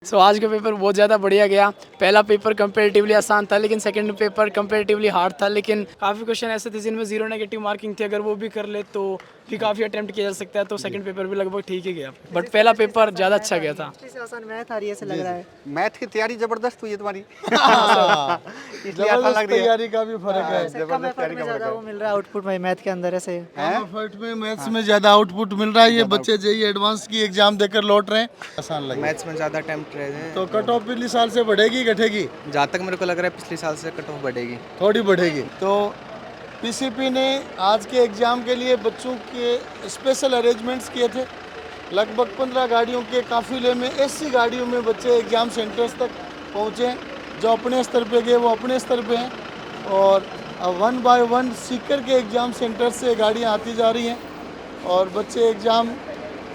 सो आज का पेपर बहुत ज़्यादा बढ़िया गया। पहला पेपर कंपैरेटिवली आसान था, लेकिन सेकंड पेपर कंपैरेटिवली हार्ड था, लेकिन काफ़ी क्वेश्चन ऐसे थे जिनमें जीरो नेगेटिव मार्किंग थी। अगर वो भी कर ले तो भी काफ़ी अटेम्प्ट किया जा सकता है, तो सेकंड पेपर भी लगभग ठीक ही गया। बट पहला पेपर ज़्यादा अच्छा गया था। आसान मैथ आ रही है ऐसे लग रहा है। मैथ की तैयारी जबरदस्त हुई है तुम्हारी। इसलिए आसान जबरदस्त लग रही है। तैयारी का भी फर्क है। कम एफर्ट में ज़्यादा वो मिल रहा है आउटपुट में मैथ के अंदर ऐसे। एफर्ट में मैथ्स में ज्यादा आउटपुट मिल रहा है। ये बच्चे जेईई एडवांस की एग्जाम देकर लौट रहे हैं। आसान लगे मैथ्स में ज़्यादा अटेम्प्ट रहे हैं। तो कट ऑफ पिछले साल से बढ़ेगी घटेगी? जहाँ तक मेरे को लग रहा है पिछले साल से कट ऑफ बढ़ेगी। थोड़ी बढ़ेगी। तो पीसीपी ने आज के एग्जाम के लिए बच्चों के स्पेशल अरेंजमेंट्स किए थे। लगभग 15 गाड़ियों के काफिले में 80 गाड़ियों में बच्चे एग्जाम सेंटर्स तक पहुँचे हैं। जो अपने स्तर पे गए वो अपने स्तर पे हैं, और 1 बाय 1 सीकर के एग्ज़ाम सेंटर से गाड़ियाँ आती जा रही हैं और बच्चे एग्ज़ाम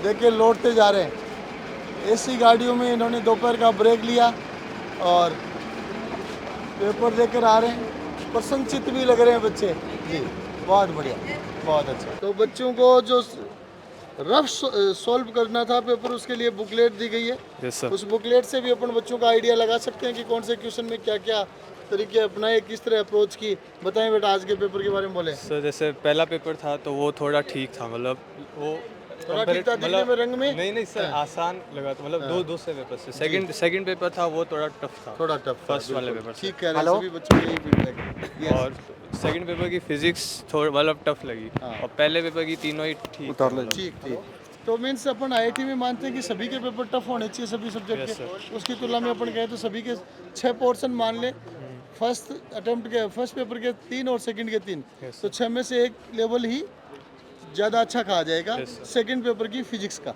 दे के लौटते जा रहे हैं। एसी गाड़ियों में इन्होंने दोपहर का ब्रेक लिया और पेपर देकर आ रहे हैं। प्रसन्नचित्त भी लग रहे हैं बच्चे जी। बहुत बढ़िया, बहुत अच्छा। तो बच्चों को जो रफ सॉल्व करना था पेपर, उसके लिए बुकलेट दी गई है। yes, sir. उस बुकलेट से भी अपन बच्चों का आइडिया लगा सकते हैं कि कौन से क्वेश्चन में क्या क्या तरीके अपनाए, किस तरह अप्रोच की। बताएं बेटा, आज के पेपर के बारे में बोले। सर जैसे पहला पेपर था तो वो थोड़ा ठीक था, मतलब वो थोड़ा ठीक था दिखने में, रंग में नहीं सर, आसान लगा था, मतलब दो दूसरे पेपर से। सेकंड पेपर था वो थोड़ा टफ था, थोड़ा टफ फर्स्ट वाले पेपर से। ठीक कह रहे हैं सभी बच्चों को, यही फीडबैक। और सेकंड पेपर की फिजिक्स थोड़ा मतलब टफ लगी, और पहले पेपर की तीनों ही ठीक थे। ठीक। तो मीन्स अपन आईआईटी में मानते हैं कि सभी के पेपर टफ होने चाहिए, सभी सब्जेक्ट के। उसकी तुलना में अपन कहें तो सभी के 6 पोर्शन मान ले। फर्स्ट अटेम्प्ट के फर्स्ट पेपर के 3 और सेकंड के 3, तो 6 में से एक लेवल ही ज़्यादा अच्छा कहा जाएगा सेकंड पेपर की फिजिक्स का।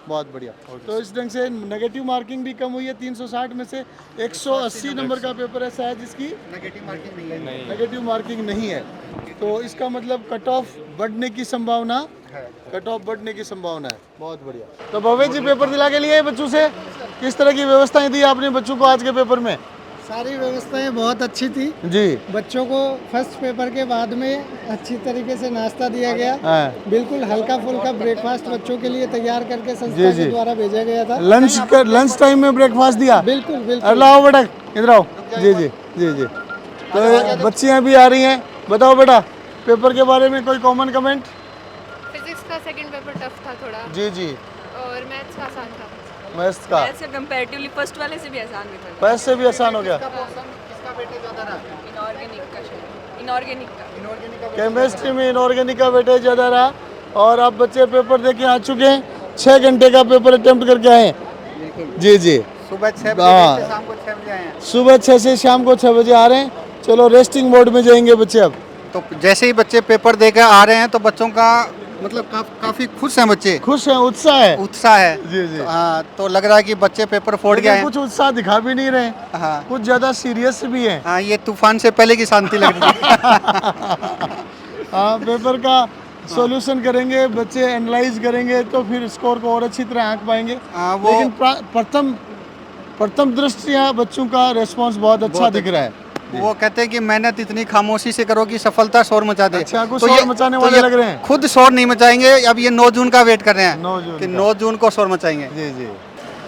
बहुत बढ़िया। तो इस ढंग से नेगेटिव मार्किंग भी कम हुई है। 360 में से 180 नंबर का पेपर ऐसा है जिसकी नेगेटिव मार्किंग नहीं है। तो इसका मतलब कट ऑफ बढ़ने की संभावना है। बहुत बढ़िया। तो भवेश जी, पेपर दिला के लिए बच्चों से किस तरह की व्यवस्थाएं दी आपने बच्चों को आज के पेपर में? सारी व्यवस्थाएं बहुत अच्छी थी जी। बच्चों को फर्स्ट पेपर के बाद में अच्छी तरीके से नाश्ता दिया गया। बिल्कुल हल्का फुल्का ब्रेकफास्ट बच्चों के लिए तैयार करके संस्था के द्वारा भेजा गया था। लंच टाइम में ब्रेकफास्ट दिया? बिल्कुल। आओ बेटा, इधर आओ। जी। तो बच्चियां भी आ रही हैं। बताओ बेटा, पेपर के बारे में कोई कॉमन कमेंट? फिजिक्स का सेकंड पेपर टफ था थोड़ा, जी। और मैथ्स का आसान था। मैथ्स का कंपैरेटिवली फर्स्ट वाले से भी आसान भी था। पैसे से भी आसान हो गया। इनऑर्गेनिक का केमिस्ट्री में इनऑर्गेनिक का वेटेज ज़्यादा रहा। और अब बच्चे पेपर देके आ चुके हैं। 6 घंटे का पेपर अटेम्प्ट करके आए हैं। जी। सुबह 6 बजे से शाम को 6 बजे आए हैं। सुबह 6 से शाम को 6 बजे आ रहे हैं। चलो रेस्टिंग मोड में जाएंगे बच्चे अब। तो जैसे ही बच्चे पेपर देकर आ रहे हैं तो बच्चों का मतलब काफी खुश हैं बच्चे। खुश हैं, उत्साह है। जी। हाँ, तो लग रहा है कि बच्चे पेपर फोड़ गए हैं। कुछ उत्साह दिखा भी नहीं रहे। हाँ, कुछ ज्यादा सीरियस भी हैं। हाँ, ये तूफान से पहले की शांति लग रही है। हाँ, पेपर का सॉल्यूशन करेंगे बच्चे, एनालाइज करेंगे तो फिर स्कोर को और अच्छी तरह आंक पाएंगे। लेकिन प्रथम दृष्टिया बच्चों का रेस्पॉन्स बहुत अच्छा दिख रहा है। वो कहते हैं कि मेहनत इतनी खामोशी से करो कि सफलता शोर मचा दे। अच्छा, कुछ शोर मचाने वाले लग रहे हैं। खुद शोर नहीं मचाएंगे। अब ये 9 जून का वेट कर रहे हैं 9 जून को शोर मचाएंगे। जी।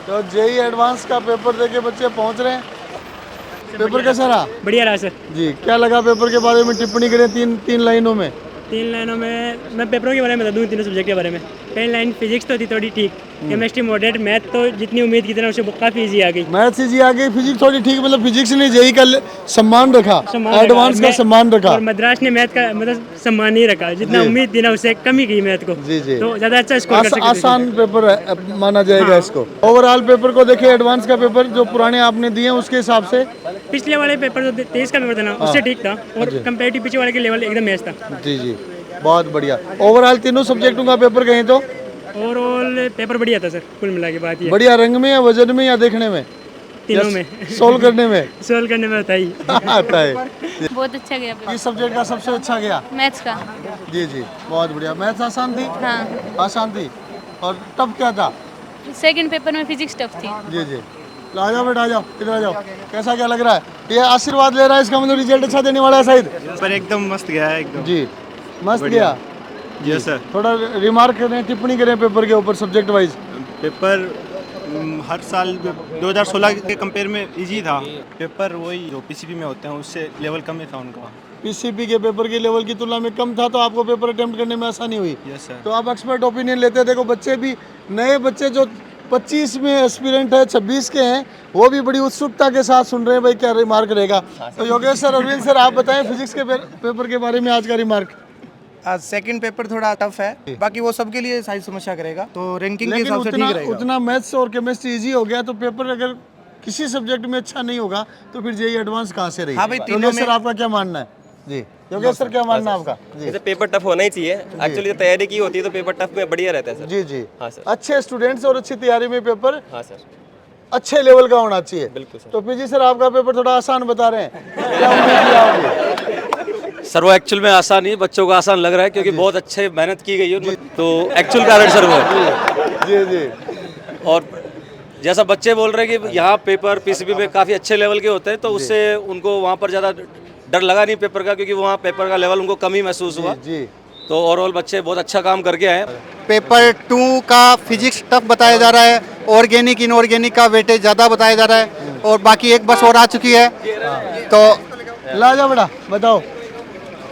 तो जेईई एडवांस का पेपर देके बच्चे पहुंच रहे हैं। पेपर कैसा रहा? बढ़िया रहा सर जी। क्या लगा पेपर के बारे में टिप्पणी करें 3 लाइनों में? 3 लाइनों में मैं पेपरों के बारे में बता दूँ, तीनों सब्जेक्ट के बारे में। पहली लाइन फिजिक्स तो थी थोड़ी ठीक, केमिस्ट्री मॉडरेट, मैथ तो जितनी उम्मीद की तरह उससे काफ़ी इजी आ गई। मैथ इजी आ गई, फिजिक्स थोड़ी ठीक, मतलब फिजिक्स ने जेईई का सम्मान रखा, एडवांस का सम्मान रखा, और मद्रास ने मैथ का मतलब सम्मान नहीं रखा। जितना उम्मीद थी ना उससे कम ही गई मैथ को। जी। तो ज़्यादा अच्छा स्कोर कर सकते थे। आसान पेपर माना जाएगा इसको। ओवरऑल पेपर को देखिए, एडवांस का पेपर जो पुराने आपने दिए उसके हिसाब से पिछले वाले पेपर जो 23 का पेपर था ना उससे ठीक था, और कंपेरेटिव पीछे वाले के लेवल एकदम मैच था। जी। बहुत बढ़िया। ओवरऑल तीनों सब्जेक्टों का पेपर कहें तो ओवरऑल पेपर बढ़िया था सर, कुल मिला के बात ये। बढ़िया। रंग में या वजन में या देखने में? तीनों में। सोल्व करने में? सोल्व करने में आता ही आता है। बहुत अच्छा गया पेपर। किस सब्जेक्ट का सबसे अच्छा गया? मैथ्स का। जी। बहुत बढ़िया। मैथ्स आसान थी? हाँ। आसान थी। और टफ क्या था? सेकंड पेपर में फिजिक्स टफ थी। जी। आ जाओ बेटा, आ जाओ, इधर आ जाओ। कैसा क्या लग रहा है? ये आशीर्वाद ले रहा है, इसका मतलब रिजल्ट अच्छा देने वाला है शायद। पर एकदम मस्त गया है एकदम। जी, मस्त गया। जी सर। थोड़ा रिमार्क करें, टिप्पणी करें पेपर के ऊपर सब्जेक्ट वाइज। पेपर हर साल 2016 के कंपेयर में इजी था पेपर, वही जो पीसीपी में होते हैं उससे लेवल कम ही था उनका। पीसीपी के पेपर के लेवल की तुलना में कम था, तो आपको पेपर अटेम्प्ट करने में आसानी हुई। Yes sir. तो आप एक्सपर्ट ओपिनियन लेते हैं। देखो बच्चे भी, नए बच्चे जो 25 में एस्पिरेंट है, 26 के हैं, वो भी बड़ी उत्सुकता के साथ सुन रहे हैं भाई क्या रिमार्क रहेगा। तो योगेश सर, अरविंद सर, आप बताएं फिजिक्स के पेपर के बारे में आज का रिमार्क। आज सेकंड पेपर थोड़ा टफ है, बाकी वो सबके लिए सारी समस्या करेगा, तो रैंकिंग के लेकिन हिसाब से ठीक रहेगा। उतना मैथ्स और केमिस्ट्री इजी हो गया, तो पेपर अगर किसी सब्जेक्ट में अच्छा नहीं होगा तो फिर जेईई एडवांस कहाँ से रही। हाँ भाई, तीनों योगेश सर में- आपका क्या मानना है? जी योगेश सर, क्या मानना है आपका? जी जैसे पेपर टफ होना ही चाहिए, एक्चुअली तैयारी की होती है तो पेपर टफ में बढ़िया रहता है सर। जी जी हाँ सर। अच्छे स्टूडेंट्स और अच्छी तैयारी में पेपर हाँ सर, अच्छे लेवल का होना चाहिए। बिल्कुल सर। तो पीजी सर, आपका पेपर थोड़ा आसान बता रहे हैं, क्या उम्मीद थी आपकी? सर वो एक्चुअल में आसान नहीं, बच्चों को आसान लग रहा है क्योंकि बहुत अच्छे मेहनत की गई है उनमें, तो एक्चुअल कारण सर वो है। जी जी और जैसा बच्चे बोल रहे हैं कि यहाँ पेपर पीसीबी में काफ़ी अच्छे लेवल के होते हैं, तो उससे उनको वहाँ पर ज़्यादा डर लगा नहीं पेपर का, क्योंकि वहाँ पेपर का लेवल उनको कम ही महसूस हुआ। जी। तो ओवरऑल बच्चे बहुत अच्छा काम करके आए। पेपर 2 का फिजिक्स टफ बताया जा रहा है, ऑर्गेनिक इनऑर्गेनिक का वेटेज ज़्यादा बताया जा रहा है, और बाकी एक बस और आ चुकी है। तो लाजा बड़ा बताओ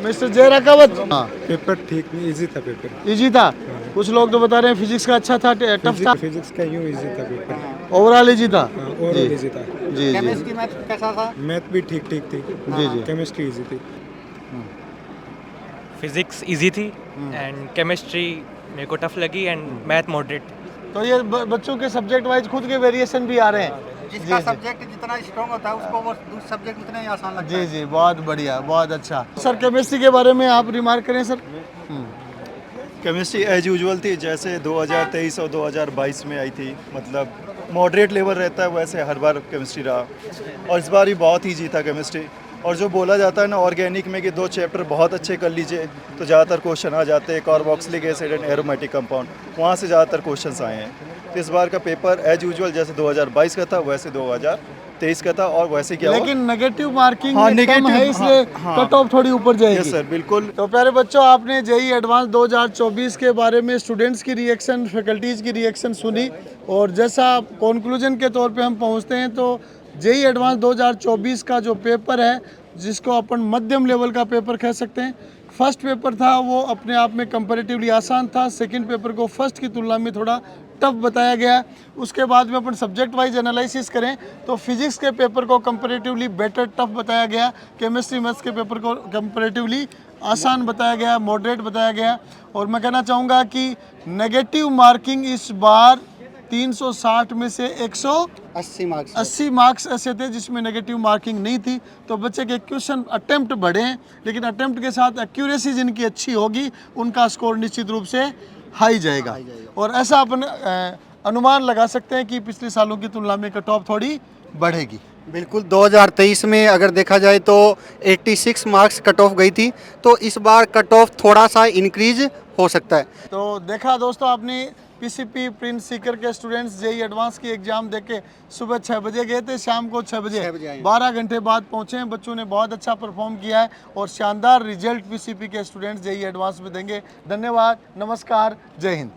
मिस्टर जय राकावत। हाँ, पेपर ठीक नहीं, इजी था पेपर। इजी था। कुछ लोग तो बता रहे हैं फिजिक्स का अच्छा था, टफ था। फिजिक्स का यूँ इजी था पेपर, ओवरऑल इजी था। और इजी था। जी जी केमिस्ट्री मैथ कैसा था? मैथ भी ठीक ठीक थी। जी जी। केमिस्ट्री इजी थी। फिजिक्स इजी थी एंड केमिस्ट्री मेरे को टफ लगी एंड मैथ मॉडरेट। तो ये बच्चों के सब्जेक्ट वाइज खुद के वेरिएशन भी आ रहे हैं। जिसका सब्जेक्ट जितना स्ट्रॉन्ग होता है उसको वो दूसरा सब्जेक्ट उतना ही आसान लगता जी है। जी, बहुत बढ़िया, बहुत अच्छा। सर केमिस्ट्री के बारे में आप रिमार्क करें सर। केमिस्ट्री एज यूजुअल थी, जैसे 2023 और 2022 में आई थी, मतलब मॉडरेट लेवल रहता है वैसे हर बार केमिस्ट्री रहा, और इस बार भी बहुत ईजी था केमिस्ट्री। और जो बोला जाता है ना ऑर्गेनिक में कि 2 चैप्टर बहुत अच्छे कर लीजिए तो ज़्यादातर क्वेश्चन आ जाते हैं, carboxylic acid and aromatic compound, वहाँ से ज़्यादातर क्वेश्चंस आए हैं। तो इस बार का पेपर एज यूजुअल जैसे 2022 का था वैसे 2023 का था, और वैसे क्या हुआ? लेकिन नेगेटिव मार्किंग हाँ, कम negative, है, इसलिए हाँ। कट ऑफ थोड़ी ऊपर जाएगी। यस सर, बिल्कुल। तो प्यारे बच्चों, आपने जेईई एडवांस 2024 के बारे में स्टूडेंट्स की रिएक्शन, फैकल्टीज़ की रिएक्शन सुनी, और जैसा कंक्लूजन के तौर पे हम पहुंचते हैं तो जेईई एडवांस 2024 का जो पेपर है, जिसको अपन मध्यम लेवल का पेपर कह सकते हैं, फर्स्ट पेपर था वो अपने आप में कंपैरेटिवली आसान था। सेकंड पेपर को फर्स्ट की तुलना में थोड़ा टफ बताया गया। उसके बाद में अपन सब्जेक्ट वाइज एनालिसिस करें तो फिजिक्स के पेपर को कंपैरेटिवली बेटर टफ बताया गया, केमिस्ट्री मैथ्स के पेपर को कंपैरेटिवली आसान बताया गया, मॉडरेट बताया गया। और मैं कहना चाहूँगा कि नेगेटिव मार्किंग इस बार 360 में से 180 मार्क्स ऐसे थे जिसमें नेगेटिव मार्किंग नहीं थी। तो बच्चे के क्वेश्चन अटेम्प्ट बढ़े हैं, लेकिन अटेम्प्ट के साथ एक्यूरेसी जिनकी अच्छी होगी उनका स्कोर निश्चित रूप से हाई जाएगा। और ऐसा अपन अनुमान लगा सकते हैं कि पिछले सालों की तुलना में कट ऑफ थोड़ी बढ़ेगी। बिल्कुल, 2023 में अगर देखा जाए तो 86 मार्क्स कट ऑफ गई थी, तो इस बार कट ऑफ थोड़ा सा इंक्रीज हो सकता है। तो देखा दोस्तों, आपने पीसीपी प्रिंस सीकर के स्टूडेंट्स जेईई एडवांस की एग्जाम देके सुबह 6 बजे गए थे, शाम को 6 बजे 12 घंटे बाद पहुंचे हैं। बच्चों ने बहुत अच्छा परफॉर्म किया है और शानदार रिजल्ट पीसीपी के स्टूडेंट्स जेईई एडवांस में देंगे। धन्यवाद, नमस्कार, जय हिंद।